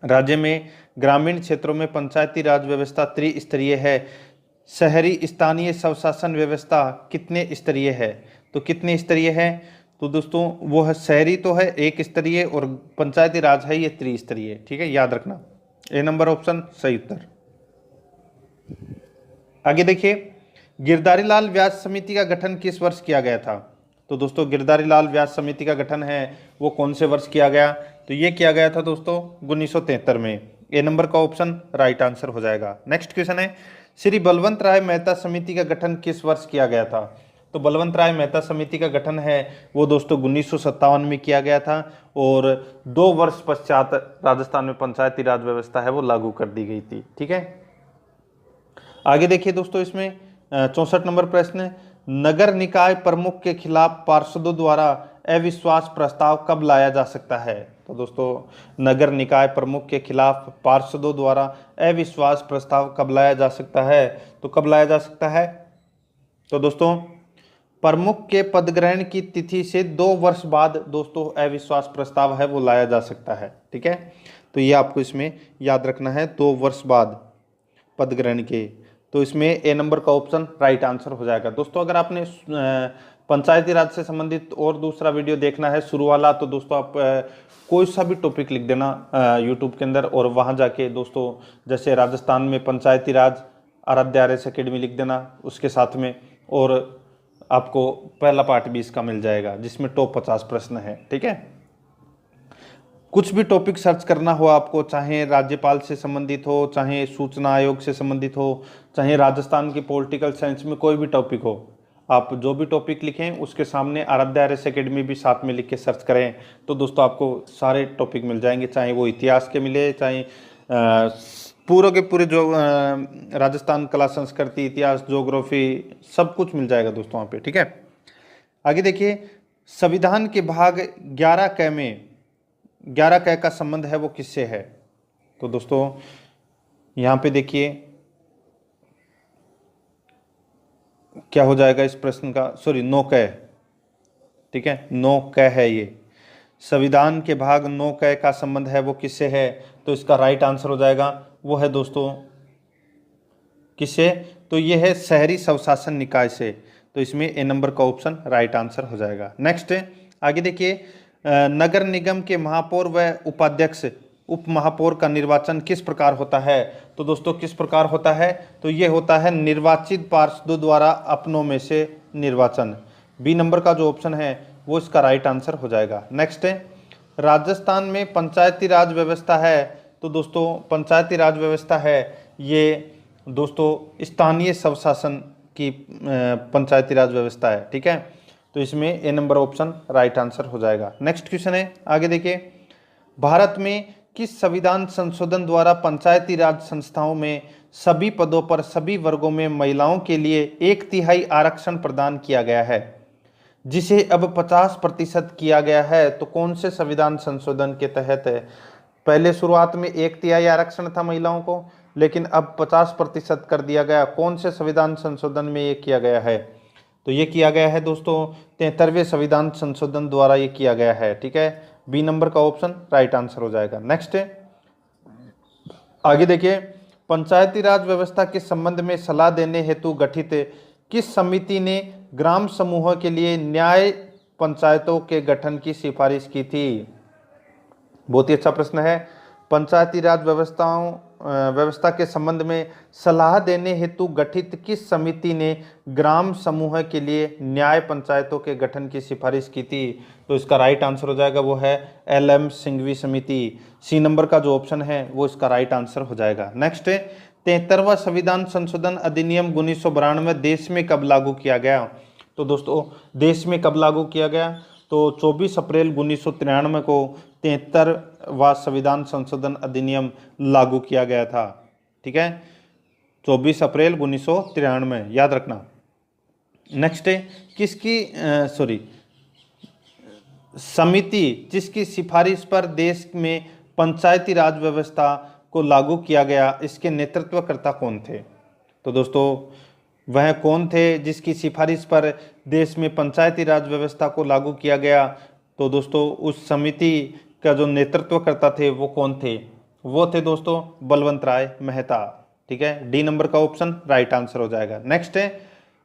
राज्य में ग्रामीण क्षेत्रों में पंचायती राज व्यवस्था त्रिस्तरीय है। शहरी स्थानीय स्वशासन व्यवस्था कितने स्तरीय है, तो कितने स्तरीय है, तो दोस्तों वो है शहरी तो है 1 स्तरीय, और पंचायती राज है ये त्रिस्तरीय, ठीक है, याद रखना, ए नंबर ऑप्शन सही उत्तर। आगे देखिए, गिरधारी लाल व्यास समिति का गठन किस वर्ष किया गया था। तो दोस्तों, गिरधारी लाल व्यास समिति का गठन है वो कौन से वर्ष किया गया, तो ये किया गया था दोस्तों 1973 में, ए नंबर का ऑप्शन राइट आंसर हो जाएगा। नेक्स्ट क्वेश्चन है, श्री बलवंत राय मेहता समिति का गठन किस वर्ष किया गया था। तो बलवंत राय मेहता समिति का गठन है वो दोस्तों 1957 में किया गया था, और 2 वर्ष पश्चात राजस्थान में पंचायती राज व्यवस्था है वो लागू कर दी गई थी, ठीक है। आगे देखिए दोस्तों, इसमें 64 नंबर प्रश्न है, नगर निकाय प्रमुख के खिलाफ पार्षदों द्वारा अविश्वास प्रस्ताव कब लाया जा सकता है। तो दोस्तों, नगर निकाय प्रमुख के खिलाफ पार्षदों द्वारा अविश्वास प्रस्ताव कब लाया जा सकता है, तो कब लाया जा सकता है, तो दोस्तों प्रमुख के पदग्रहण की तिथि से 2 वर्ष बाद दोस्तों अविश्वास प्रस्ताव है वो लाया जा सकता है, ठीक है। तो ये आपको इसमें याद रखना है, 2 वर्ष बाद पदग्रहण के, तो इसमें ए नंबर का ऑप्शन राइट आंसर हो जाएगा। दोस्तों, अगर आपने पंचायती राज से संबंधित और दूसरा वीडियो देखना है शुरू वाला, तो दोस्तों आप कोई सा भी टॉपिक लिख देना यूट्यूब के अंदर, और वहां जाके दोस्तों जैसे राजस्थान में पंचायती राज आराध्य आरएस अकेडमी लिख देना उसके साथ में, और आपको पहला पार्ट भी इसका मिल जाएगा जिसमें टॉप 50 प्रश्न है, ठीक है। कुछ भी टॉपिक सर्च करना हो आपको, चाहे राज्यपाल से संबंधित हो, चाहे सूचना आयोग से संबंधित हो, चाहे राजस्थान की पॉलिटिकल साइंस में कोई भी टॉपिक हो, आप जो भी टॉपिक लिखें उसके सामने आराध्य आरएस अकेडमी भी साथ में लिख के सर्च करें, तो दोस्तों आपको सारे टॉपिक मिल जाएंगे, चाहे वो इतिहास के मिले, चाहे पूरे के पूरे जो राजस्थान कला संस्कृति इतिहास ज्योग्राफी सब कुछ मिल जाएगा दोस्तों वहाँ पे, ठीक है। आगे देखिए, संविधान के भाग 11 क में 11 क का संबंध है वो किससे है। तो दोस्तों यहाँ पे देखिए क्या हो जाएगा इस प्रश्न का, सॉरी 9 क, ठीक है 9 क है ये। संविधान के भाग 9 क का संबंध है वो किससे है, तो इसका राइट आंसर हो जाएगा वो है दोस्तों किससे, तो ये है शहरी स्वशासन निकाय से। तो इसमें ए नंबर का ऑप्शन राइट आंसर हो जाएगा। नेक्स्ट आगे देखिए, नगर निगम के महापौर व उपाध्यक्ष उप महापौर का निर्वाचन किस प्रकार होता है, तो दोस्तों किस प्रकार होता है, तो ये होता है निर्वाचित पार्षदों द्वारा अपनों में से निर्वाचन। बी नंबर का जो ऑप्शन है वो इसका राइट आंसर हो जाएगा। नेक्स्ट राजस्थान में पंचायती राज व्यवस्था है, तो दोस्तों पंचायती राज व्यवस्था है ये दोस्तों स्थानीय स्वशासन की पंचायती राज व्यवस्था है, ठीक है। तो इसमें ए नंबर ऑप्शन राइट आंसर हो जाएगा। नेक्स्ट क्वेश्चन है आगे देखिए, भारत में किस संविधान संशोधन द्वारा पंचायती राज संस्थाओं में सभी पदों पर सभी वर्गों में महिलाओं के लिए 1/3 आरक्षण प्रदान किया गया है, जिसे अब 50% किया गया है। तो कौन से संविधान संशोधन के तहत है? पहले शुरुआत में 1/3 आरक्षण था महिलाओं को, लेकिन अब 50% कर दिया गया। कौन से संविधान संशोधन में ये किया गया है? तो ये किया गया है दोस्तों 73वें संविधान संशोधन द्वारा ये किया गया है, ठीक है। बी नंबर का ऑप्शन राइट आंसर हो जाएगा। नेक्स्ट आगे देखिए, पंचायती राज व्यवस्था के संबंध में सलाह देने हेतु गठित किस समिति ने ग्राम समूहों के लिए न्याय पंचायतों के गठन की सिफारिश की थी? बहुत ही अच्छा प्रश्न है। पंचायती राज व्यवस्था के संबंध में सलाह देने हेतु गठित किस समिति ने ग्राम समूह के लिए न्याय पंचायतों के गठन की सिफारिश की थी? तो इसका राइट आंसर हो जाएगा वो है LM सिंघवी समिति। सी नंबर का जो ऑप्शन है वो इसका राइट आंसर हो जाएगा। नेक्स्ट 73वां संविधान संशोधन अधिनियम 1992 देश में कब लागू किया गया? तो दोस्तों देश में कब लागू किया गया? तो 24 अप्रैल 1993 को 73वां संविधान संशोधन अधिनियम लागू किया गया था, ठीक है 24 अप्रैल 1993, याद रखना। नेक्स्ट है किसकी समिति जिसकी सिफारिश पर देश में पंचायती राज व्यवस्था को लागू किया गया, इसके नेतृत्वकर्ता कौन थे? तो दोस्तों वह कौन थे जिसकी सिफारिश पर देश में पंचायती राज व्यवस्था को लागू किया गया? तो दोस्तों उस समिति का जो नेतृत्वकर्ता थे वो कौन थे? वो थे दोस्तों बलवंत राय मेहता, ठीक है। डी नंबर का ऑप्शन राइट आंसर हो जाएगा। नेक्स्ट है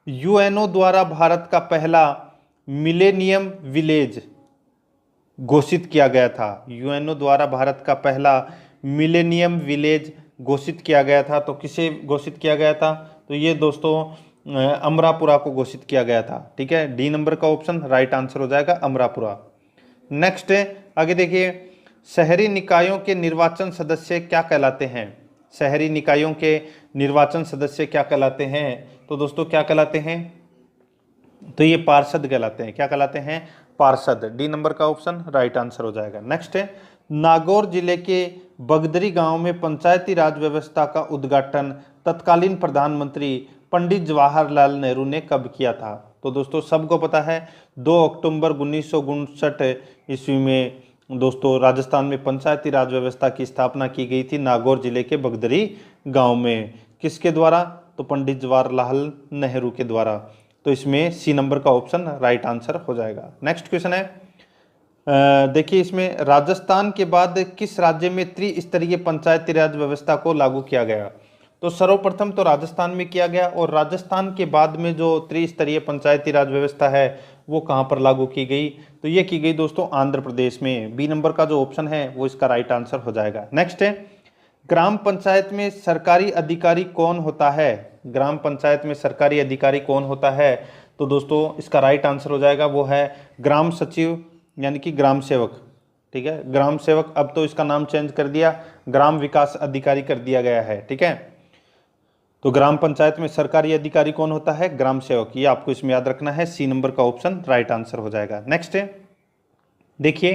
UNO द्वारा भारत का पहला मिलेनियम विलेज घोषित किया गया था। UNO द्वारा भारत का पहला मिलेनियम विलेज घोषित किया गया था, तो किसे घोषित किया गया था? तो ये दोस्तों अमरापुरा को घोषित किया गया था, ठीक है। डी नंबर का ऑप्शन राइट आंसर हो जाएगा अमरापुरा। नेक्स्ट आगे देखिए, शहरी निकायों के निर्वाचन सदस्य क्या कहलाते हैं? शहरी निकायों के निर्वाचन सदस्य क्या कहलाते हैं? तो दोस्तों क्या कहलाते हैं? तो ये पार्षद कहलाते हैं। क्या कहलाते हैं? पार्षद। डी नंबर का ऑप्शन राइट आंसर हो जाएगा। नेक्स्ट है नागौर जिले के बगदरी गांव में पंचायती राज व्यवस्था का उद्घाटन तत्कालीन प्रधानमंत्री पंडित जवाहरलाल नेहरू ने कब किया था? तो दोस्तों सबको पता है 2 अक्टूबर 1959 ईस्वी में दोस्तों राजस्थान में पंचायती राज व्यवस्था की स्थापना की गई थी नागौर जिले के बगदरी गांव में। किसके द्वारा? तो पंडित जवाहरलाल नेहरू के द्वारा। तो इसमें सी नंबर का ऑप्शन राइट आंसर हो जाएगा। नेक्स्ट क्वेश्चन है देखिए, इसमें राजस्थान के बाद किस राज्य में त्रिस्तरीय पंचायती राज व्यवस्था को लागू किया गया? तो सर्वप्रथम तो राजस्थान में किया गया, और राजस्थान के बाद में जो त्रिस्तरीय पंचायती राज व्यवस्था है वो कहाँ पर लागू की गई? तो ये की गई दोस्तों आंध्र प्रदेश में। बी नंबर का जो ऑप्शन है वो इसका राइट आंसर हो जाएगा। नेक्स्ट है ग्राम पंचायत में सरकारी अधिकारी कौन होता है? ग्राम पंचायत में सरकारी अधिकारी कौन होता है? तो दोस्तों इसका राइट आंसर हो जाएगा वो है ग्राम सचिव, यानी कि ग्राम सेवक, ठीक है। ग्राम सेवक, अब तो इसका नाम चेंज कर दिया, ग्राम विकास अधिकारी कर दिया गया है, ठीक है। तो ग्राम पंचायत में सरकारी अधिकारी कौन होता है? ग्राम सेवक। ये आपको इसमें याद रखना है। सी नंबर का ऑप्शन राइट आंसर हो जाएगा। नेक्स्ट है देखिए,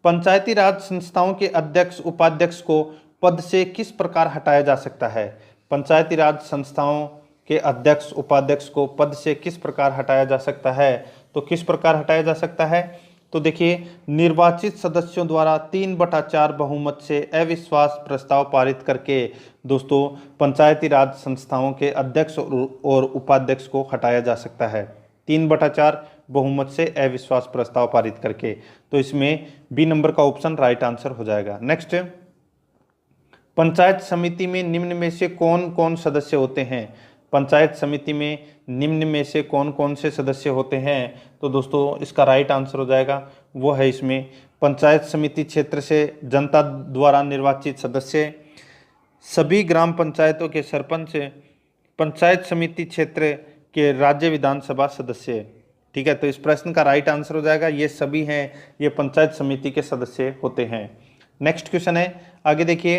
पंचायती राज संस्थाओं के अध्यक्ष उपाध्यक्ष को पद से किस प्रकार हटाया जा सकता है? पंचायती राज संस्थाओं के अध्यक्ष उपाध्यक्ष को पद से किस प्रकार हटाया जा सकता है? तो किस प्रकार हटाया जा सकता है? तो देखिए, निर्वाचित सदस्यों द्वारा 3/4 बहुमत से अविश्वास प्रस्ताव पारित करके दोस्तों पंचायती राज संस्थाओं के अध्यक्ष और उपाध्यक्ष को हटाया जा सकता है। 3/4 बहुमत से अविश्वास प्रस्ताव पारित करके। तो इसमें बी नंबर का ऑप्शन राइट आंसर हो जाएगा। नेक्स्ट, पंचायत समिति में निम्न में से कौन कौन सदस्य होते हैं? पंचायत समिति में निम्न में से कौन कौन से सदस्य होते हैं? तो दोस्तों इसका राइट आंसर हो जाएगा वो है इसमें पंचायत समिति क्षेत्र से जनता द्वारा निर्वाचित सदस्य, सभी ग्राम पंचायतों के सरपंच, पंचायत समिति क्षेत्र के राज्य विधानसभा सदस्य। ठीक है, तो इस प्रश्न का राइट आंसर हो जाएगा ये सभी हैं, ये पंचायत समिति के सदस्य होते हैं। नेक्स्ट क्वेश्चन है, आगे देखिए,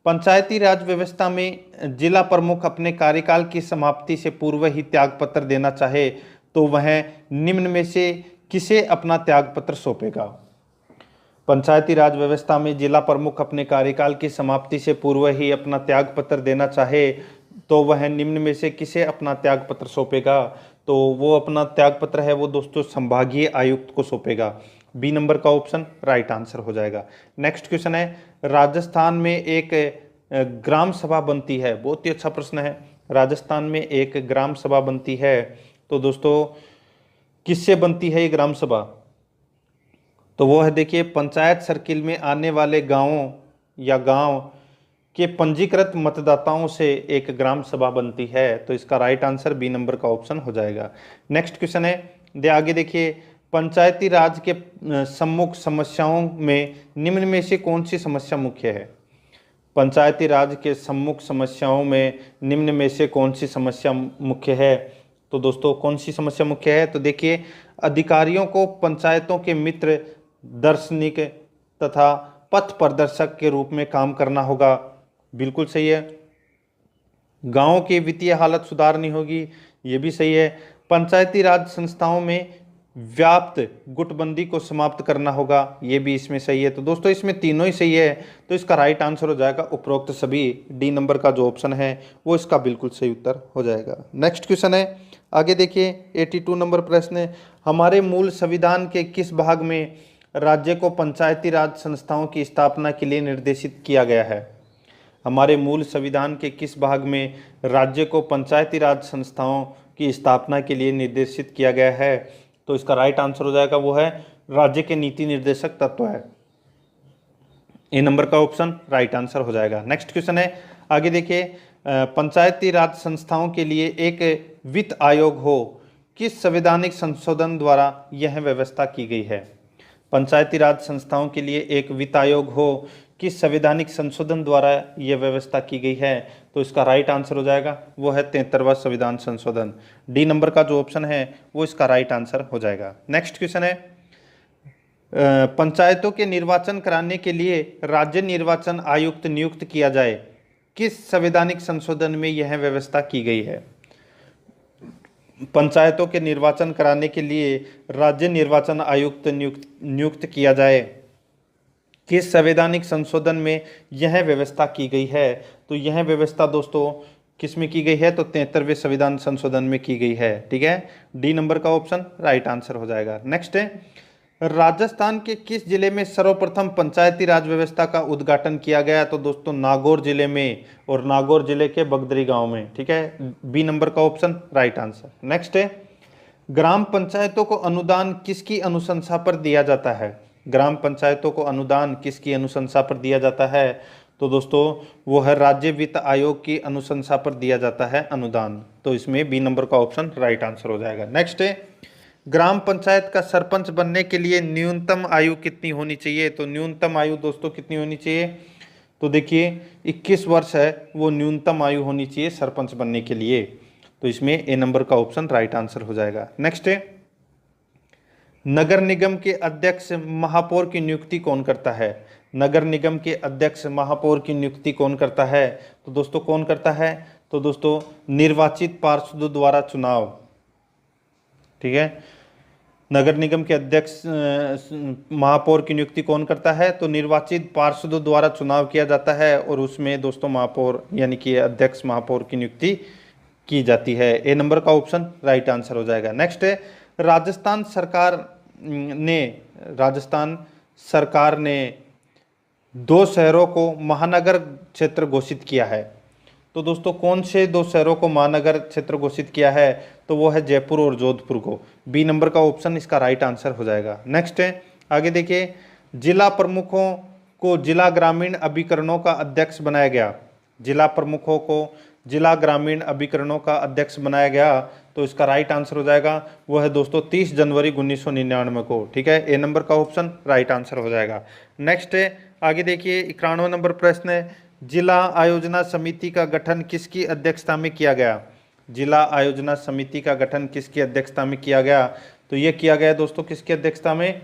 पंचायती राज व्यवस्था में जिला प्रमुख अपने कार्यकाल की समाप्ति से पूर्व ही त्यागपत्र देना चाहे तो वह निम्न में से किसे अपना त्यागपत्र सौंपेगा? पंचायती राज व्यवस्था में जिला प्रमुख अपने कार्यकाल की समाप्ति से पूर्व ही अपना त्यागपत्र देना चाहे तो वह निम्न में से किसे अपना त्यागपत्र सौंपेगा? तो वो अपना त्यागपत्र है वो दोस्तों संभागीय आयुक्त को सौंपेगा। बी नंबर का ऑप्शन राइट आंसर हो जाएगा। नेक्स्ट क्वेश्चन है, राजस्थान में एक ग्राम सभा बनती है, बहुत ही अच्छा प्रश्न है। राजस्थान में एक ग्राम सभा बनती है, तो दोस्तों किससे बनती है ये ग्राम सभा? तो वो है देखिए पंचायत सर्किल में आने वाले गांवों या गांव के पंजीकृत मतदाताओं से एक ग्राम सभा बनती है। तो इसका राइट आंसर बी नंबर का ऑप्शन हो जाएगा। नेक्स्ट क्वेश्चन है, आगे देखिए, पंचायती राज के सम्मुख समस्याओं में निम्न में से कौन सी समस्या मुख्य है? पंचायती राज के सम्मुख समस्याओं में निम्न में से कौन सी समस्या मुख्य है? तो दोस्तों कौन सी समस्या मुख्य है? तो देखिए, अधिकारियों को पंचायतों के मित्र, दार्शनिक तथा पथ प्रदर्शक के रूप में काम करना होगा। बिल्कुल सही है। गांवों की वित्तीय हालत सुधारनी होगी, ये भी सही है। पंचायती राज संस्थाओं में व्याप्त गुटबंदी को समाप्त करना होगा, ये भी इसमें सही है। तो दोस्तों इसमें तीनों ही सही है, तो इसका राइट आंसर हो जाएगा उपरोक्त सभी। डी नंबर का जो ऑप्शन है वो इसका बिल्कुल सही उत्तर हो जाएगा। नेक्स्ट क्वेश्चन है, आगे देखिए 82 नंबर प्रश्न है, हमारे मूल संविधान के किस भाग में राज्य को पंचायती राज संस्थाओं की स्थापना के लिए निर्देशित किया गया है? हमारे मूल संविधान के किस भाग में राज्य को पंचायती राज संस्थाओं की स्थापना के लिए निर्देशित किया गया है? तो इसका राइट आंसर हो जाएगा वो है राज्य के नीति निर्देशक तत्व है। ए नंबर का ऑप्शन राइट आंसर हो जाएगा। नेक्स्ट क्वेश्चन है, आगे देखिए, पंचायती राज संस्थाओं के लिए एक वित्त आयोग हो, किस संवैधानिक संशोधन द्वारा यह व्यवस्था की गई है? पंचायती राज संस्थाओं के लिए एक वित्त आयोग हो, किस संवैधानिक संशोधन द्वारा यह व्यवस्था की गई है? तो इसका राइट आंसर हो जाएगा वो है 73वां संविधान संशोधन। डी नंबर का जो ऑप्शन है वो इसका राइट आंसर हो जाएगा। नेक्स्ट क्वेश्चन है, पंचायतों के निर्वाचन कराने के लिए राज्य निर्वाचन आयुक्त नियुक्त किया जाए, किस संवैधानिक संशोधन में यह व्यवस्था की गई है? पंचायतों के निर्वाचन कराने के लिए राज्य निर्वाचन आयुक्त नियुक्त किया जाए, किस संवैधानिक संशोधन में यह व्यवस्था की गई है? तो यह व्यवस्था दोस्तों किस में की गई है? तो 73वें संविधान संशोधन में की गई है। ठीक है, डी नंबर का ऑप्शन राइट आंसर हो जाएगा। नेक्स्ट है, राजस्थान के किस जिले में सर्वप्रथम पंचायती राज व्यवस्था का उद्घाटन किया गया? तो दोस्तों नागौर जिले में, और नागौर जिले के बगदरी गांव में। ठीक है, बी नंबर का ऑप्शन राइट आंसर। नेक्स्ट है, ग्राम पंचायतों को अनुदान किसकी अनुशंसा पर दिया जाता है? ग्राम पंचायतों को अनुदान किसकी अनुशंसा पर दिया जाता है? तो दोस्तों वो है राज्य वित्त आयोग की अनुशंसा पर दिया जाता है अनुदान। तो इसमें बी नंबर का ऑप्शन राइट आंसर हो जाएगा। नेक्स्ट है, ग्राम पंचायत का सरपंच बनने के लिए न्यूनतम आयु कितनी होनी चाहिए? तो न्यूनतम आयु दोस्तों कितनी होनी चाहिए? तो देखिए 21 वर्ष है वो न्यूनतम आयु होनी चाहिए सरपंच बनने के लिए। तो इसमें ए नंबर का ऑप्शन राइट आंसर हो जाएगा। नेक्स्ट है, नगर निगम के अध्यक्ष महापौर की नियुक्ति कौन करता है? नगर निगम के अध्यक्ष महापौर की नियुक्ति कौन करता है? तो दोस्तों कौन करता है? तो दोस्तों निर्वाचित पार्षदों द्वारा चुनाव। ठीक है, नगर निगम के अध्यक्ष महापौर की नियुक्ति कौन करता है? तो निर्वाचित पार्षदों द्वारा चुनाव किया जाता है और उसमें दोस्तों महापौर यानी कि अध्यक्ष महापौर की नियुक्ति की जाती है। ए नंबर का ऑप्शन राइट आंसर हो जाएगा। नेक्स्ट है, राजस्थान सरकार ने राजस्थान सरकार ने 2 शहरों को महानगर क्षेत्र घोषित किया है। तो दोस्तों कौन से 2 शहरों को महानगर क्षेत्र घोषित किया है? तो वो है जयपुर और जोधपुर को। बी नंबर का ऑप्शन इसका राइट आंसर हो जाएगा। नेक्स्ट है, आगे देखिए, जिला प्रमुखों को जिला ग्रामीण अभिकरणों का अध्यक्ष बनाया गया। जिला प्रमुखों को जिला ग्रामीण अभिकरणों का अध्यक्ष बनाया गया, तो इसका राइट आंसर हो जाएगा वो है दोस्तों 30 जनवरी 1999 को। ठीक है, ए नंबर का ऑप्शन राइट आंसर हो जाएगा। नेक्स्ट है, आगे देखिए 91 नंबर प्रश्न है, जिला आयोजना समिति का गठन किसकी अध्यक्षता में किया गया? जिला आयोजना समिति का गठन किसकी अध्यक्षता में किया गया? तो ये किया गया दोस्तों किसकी अध्यक्षता में?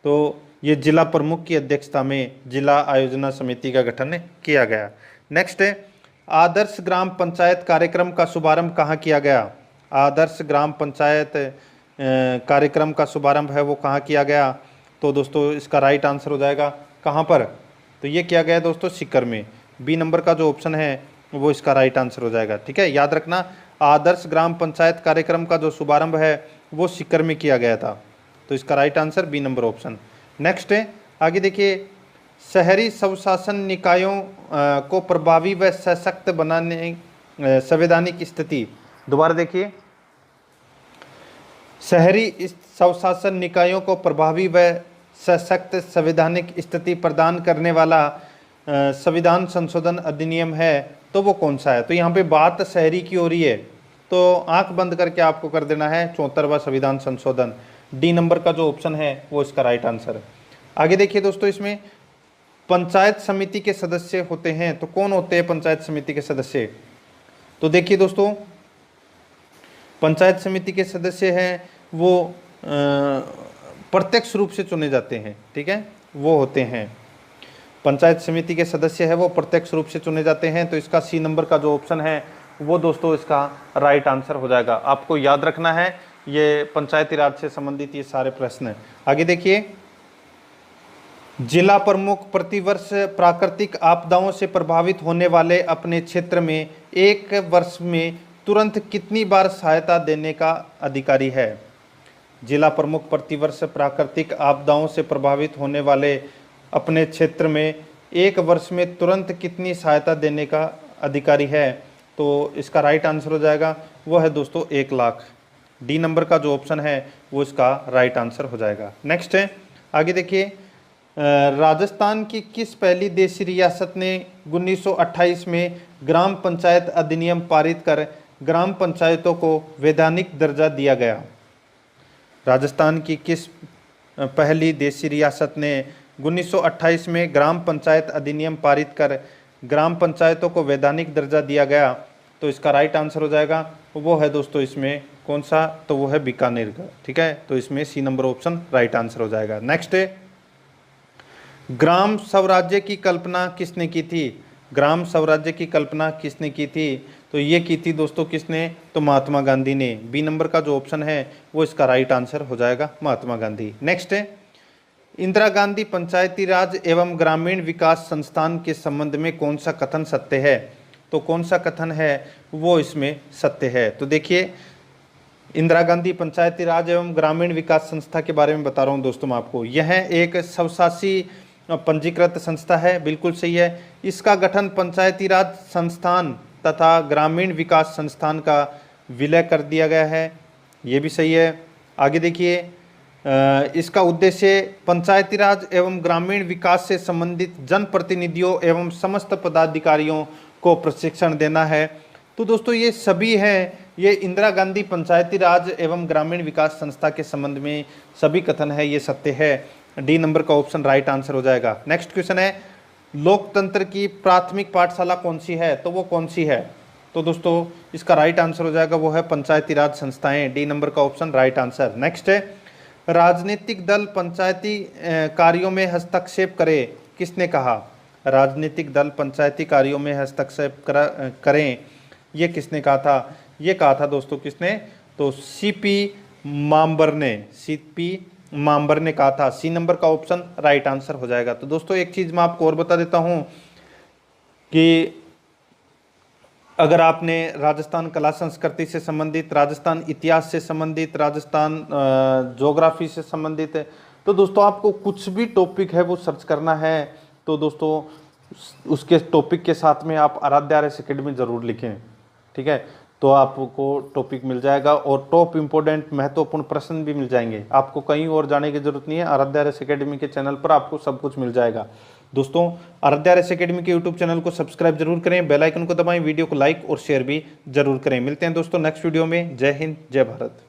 तो ये जिला प्रमुख की अध्यक्षता में जिला आयोजना समिति का गठन किया गया। नेक्स्ट है, आदर्श ग्राम पंचायत कार्यक्रम का शुभारंभ कहाँ किया गया? आदर्श ग्राम पंचायत कार्यक्रम का शुभारंभ है वो कहाँ किया गया? तो दोस्तों इसका राइट आंसर हो जाएगा कहाँ पर? तो ये किया गया दोस्तों सीकर में। बी नंबर का जो ऑप्शन है वो इसका राइट आंसर हो जाएगा। ठीक है, याद रखना, आदर्श ग्राम पंचायत कार्यक्रम का जो शुभारंभ है वो सीकर में किया गया था। तो इसका right answer B number option. Next है, आगे देखिए, शहरी स्वशासन निकायों को प्रभावी व सशक्त बनाने संवैधानिक स्थिति, दोबारा देखिए, शहरी स्वशासन निकायों को प्रभावी व सशक्त संवैधानिक स्थिति प्रदान करने वाला संविधान संशोधन अधिनियम है, तो वो कौन सा है? तो यहाँ पे बात शहरी की हो रही है, तो आंख बंद करके आपको कर देना है 74वां संविधान संशोधन। डी नंबर का जो ऑप्शन है वो इसका राइट आंसर है। आगे देखिए दोस्तों, इसमें पंचायत समिति के सदस्य होते हैं, तो कौन होते हैं पंचायत समिति के सदस्य? तो देखिए दोस्तों, पंचायत समिति के सदस्य हैं वो प्रत्यक्ष रूप से चुने जाते हैं। ठीक है, वो होते हैं पंचायत समिति के सदस्य है वो प्रत्यक्ष रूप से चुने जाते हैं। तो इसका सी नंबर का जो ऑप्शन है वो दोस्तों इसका राइट आंसर हो जाएगा। आपको याद रखना है, ये पंचायती राज से संबंधित ये सारे प्रश्न हैं। आगे देखिए, जिला प्रमुख प्रतिवर्ष प्राकृतिक आपदाओं से प्रभावित होने वाले अपने क्षेत्र में एक वर्ष में तुरंत कितनी बार सहायता देने का अधिकारी है? जिला प्रमुख प्रतिवर्ष प्राकृतिक आपदाओं से प्रभावित होने वाले अपने क्षेत्र में एक वर्ष में तुरंत कितनी सहायता देने का अधिकारी है? तो इसका राइट आंसर हो जाएगा वो है दोस्तों 1 लाख। डी नंबर का जो ऑप्शन है वो इसका राइट आंसर हो जाएगा। नेक्स्ट है, आगे देखिए, राजस्थान की किस पहली देशी रियासत ने 1928 में ग्राम पंचायत अधिनियम पारित कर ग्राम पंचायतों को वैधानिक दर्जा दिया गया? राजस्थान की किस पहली देशी रियासत ने 1928 में ग्राम पंचायत अधिनियम पारित कर ग्राम पंचायतों को वैधानिक दर्जा दिया गया? तो इसका राइट आंसर हो जाएगा वो है दोस्तों इसमें कौन सा? तो वो है बीकानेर का। ठीक है, तो इसमें C number option right answer हो जाएगा। नेक्स्ट है, ग्राम स्वराज्य की कल्पना किसने की थी? ग्राम स्वराज्य की कल्पना किसने की थी? तो ये की थी दोस्तों किसने? तो महात्मा गांधी ने। बी नंबर का जो ऑप्शन है वो इसका राइट आंसर हो जाएगा महात्मा गांधी। नेक्स्ट है, इंदिरा गांधी पंचायती राज एवं ग्रामीण विकास संस्थान के संबंध में कौन सा कथन सत्य है? तो कौन सा कथन है वो इसमें सत्य है? तो देखिए, इंदिरा गांधी पंचायती राज एवं ग्रामीण विकास संस्था के बारे में बता रहा हूँ दोस्तों मैं आपको। यह एक स्वशासी पंजीकृत संस्था है, बिल्कुल सही है। इसका गठन पंचायती राज संस्थान तथा ग्रामीण विकास संस्थान का विलय कर दिया गया है, ये भी सही है। आगे देखिए, इसका उद्देश्य पंचायती राज एवं ग्रामीण विकास से संबंधित जनप्रतिनिधियों एवं समस्त पदाधिकारियों को प्रशिक्षण देना है। तो दोस्तों ये सभी हैं, ये इंदिरा गांधी पंचायती राज एवं ग्रामीण विकास संस्था के संबंध में सभी कथन है, ये सत्य है। डी नंबर का ऑप्शन राइट आंसर हो जाएगा। नेक्स्ट क्वेश्चन है, लोकतंत्र की प्राथमिक पाठशाला कौन सी है? तो वो कौन सी है? तो दोस्तों इसका राइट आंसर हो जाएगा वो है पंचायती राज संस्थाएं। डी नंबर का ऑप्शन राइट आंसर। नेक्स्ट है, राजनीतिक दल पंचायती कार्यों में हस्तक्षेप करे, किसने कहा? राजनीतिक दल पंचायती कार्यों में हस्तक्षेप करें, ये किसने कहा था? ये कहा था दोस्तों किसने? तो सीपी माम्बर ने। सीपी माम्बर ने कहा था। सी नंबर का ऑप्शन राइट आंसर हो जाएगा। तो दोस्तों एक चीज मैं आपको और बता देता हूं कि अगर आपने राजस्थान कला संस्कृति से संबंधित, राजस्थान इतिहास से संबंधित, राजस्थान ज्योग्राफी से संबंधित है, तो दोस्तों आपको कुछ भी टॉपिक है वो सर्च करना है तो दोस्तों उसके टॉपिक के साथ में आप आराध्या आर एस अकेडमी ज़रूर लिखें, ठीक है। तो आपको टॉपिक मिल जाएगा और टॉप इंपोर्टेंट महत्वपूर्ण प्रश्न भी मिल जाएंगे। आपको कहीं और जाने की जरूरत नहीं है, आराध्या आर एस अकेडमी के चैनल पर आपको सब कुछ मिल जाएगा। दोस्तों आराध्या आर एस अकेडमी के यूट्यूब चैनल को सब्सक्राइब जरूर करें, बेल आइकन को दबाएं, वीडियो को लाइक और शेयर भी जरूर करें। मिलते हैं दोस्तों नेक्स्ट वीडियो में। जय हिंद, जय भारत।